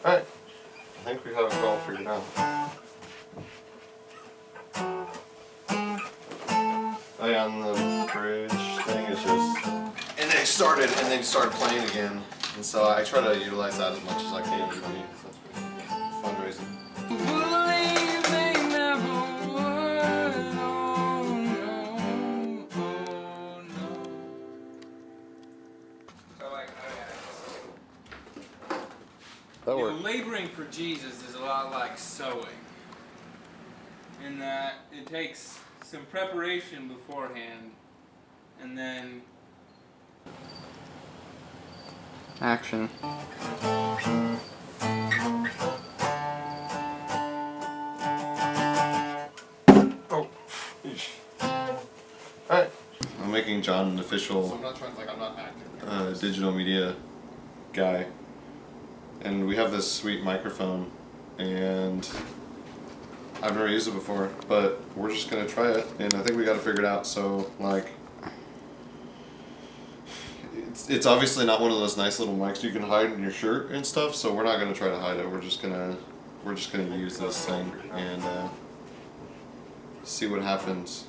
Alright, I think we have it all figured out. Oh yeah, and the bridge thing is just... And then it started, and then it started playing again. And so I try to utilize that as much as I can. I mean, that's fundraising. That worked. Laboring for Jesus is a lot like sowing, in that it takes some preparation beforehand, and then action. Oh, alright. I'm making John an official So I'm not acting. Digital media guy. And we have this sweet microphone, and I've never used it before, but we're just gonna try it, and I think we gotta figure it out. So, like, it's obviously not one of those nice little mics you can hide in your shirt and stuff, so we're not gonna try to hide it. We're just gonna use this thing and see what happens.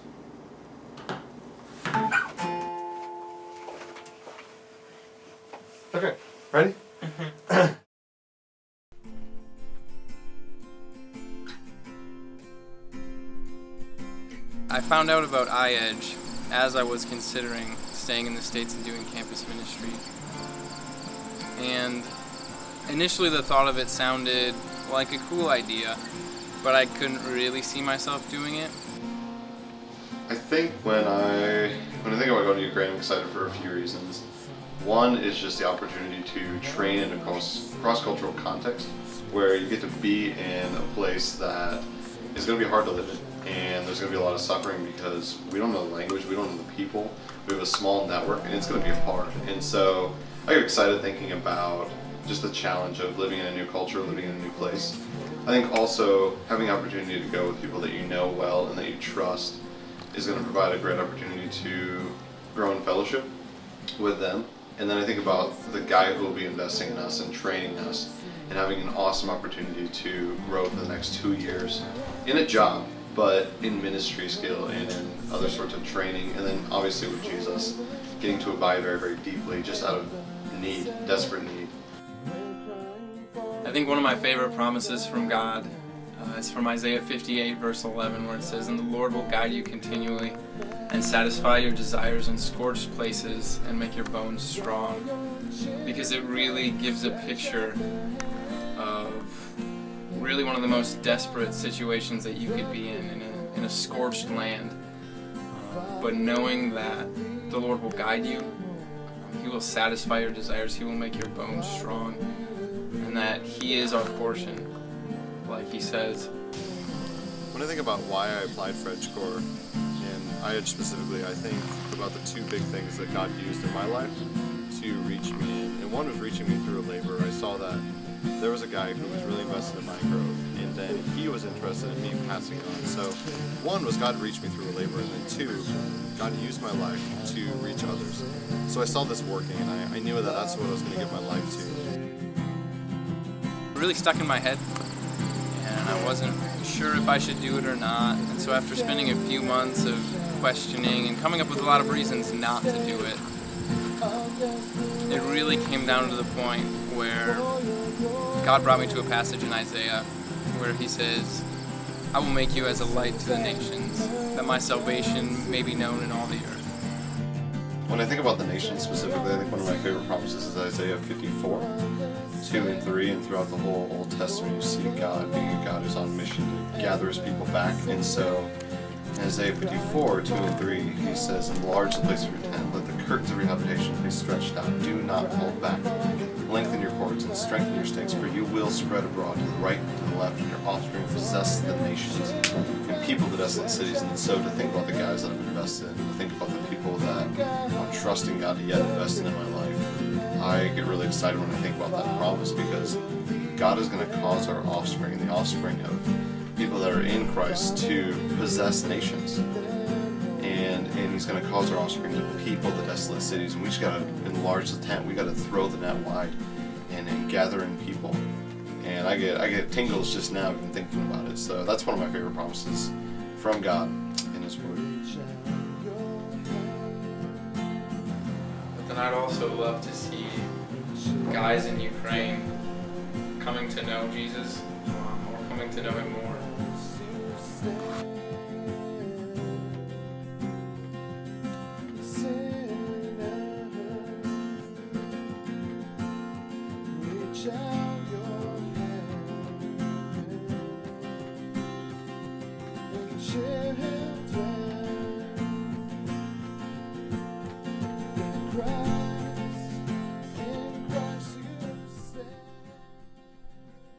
Okay, ready? I found out about iEDGE as I was considering staying in the States and doing campus ministry. And initially the thought of it sounded like a cool idea, but I couldn't really see myself doing it. I think when I think about going to Ukraine, I'm excited for a few reasons. One is just the opportunity to train in a cross-cultural context where you get to be in a place that is going to be hard to live in. And there's going to be a lot of suffering because we don't know the language, we don't know the people, we have a small network, and it's going to be hard. And so I get excited thinking about just the challenge of living in a new culture, living in a new place. I think also having the opportunity to go with people that you know well and that you trust is going to provide a great opportunity to grow in fellowship with them. And then I think about the guy who will be investing in us and training us and having an awesome opportunity to grow for the next 2 years in a job, but in ministry skill and in other sorts of training, and then obviously with Jesus, getting to abide very, very deeply, just out of need, desperate need. I think one of my favorite promises from God is from Isaiah 58 verse 11, where it says, "And the Lord will guide you continually and satisfy your desires in scorched places and make your bones strong," because it really gives a picture of really one of the most desperate situations that you could be in a scorched land, but knowing that the Lord will guide you, He will satisfy your desires, He will make your bones strong, and that He is our portion, like He says. When I think about why I applied for EDGE Corps, and iEDGE specifically, I think about the two big things that God used in my life to reach me in. And one was reaching me through a labor. I saw that there was a guy who was really invested in my growth, and then he was interested in me passing on. So one was God reached me through a labor, and then two, God used my life to reach others. So I saw this working, and I knew that that's what I was going to give my life to. It really stuck in my head, and I wasn't sure if I should do it or not. And so after spending a few months of questioning and coming up with a lot of reasons not to do it, it really came down to the point where God brought me to a passage in Isaiah where He says, "I will make you as a light to the nations, that my salvation may be known in all the earth." When I think about the nations specifically, I think one of my favorite promises is Isaiah 54, 2 and 3, and throughout the whole Old Testament you see God being a God who's on mission to gather His people back. And so in Isaiah 54, 2 and 3, He says, "Enlarge the place of your tent, let the curtains of your habitation be stretched out, do not hold back. Lengthen your cords and strengthen your stakes, for you will spread abroad to the right and to the left, and your offspring possess the nations and people the desolate cities." And so to think about the guys that I've invested in, to think about the people that I'm trusting God to yet invest in my life, I get really excited when I think about that promise, because God is going to cause our offspring and the offspring of people that are in Christ to possess nations. And He's going to cause our offspring to people the desolate cities, and we just got to enlarge the tent. We got to throw the net wide and gather in people. And I get tingles just now even thinking about it. So that's one of my favorite promises from God in His Word. But then I'd also love to see guys in Ukraine coming to know Jesus, or coming to know Him more. Share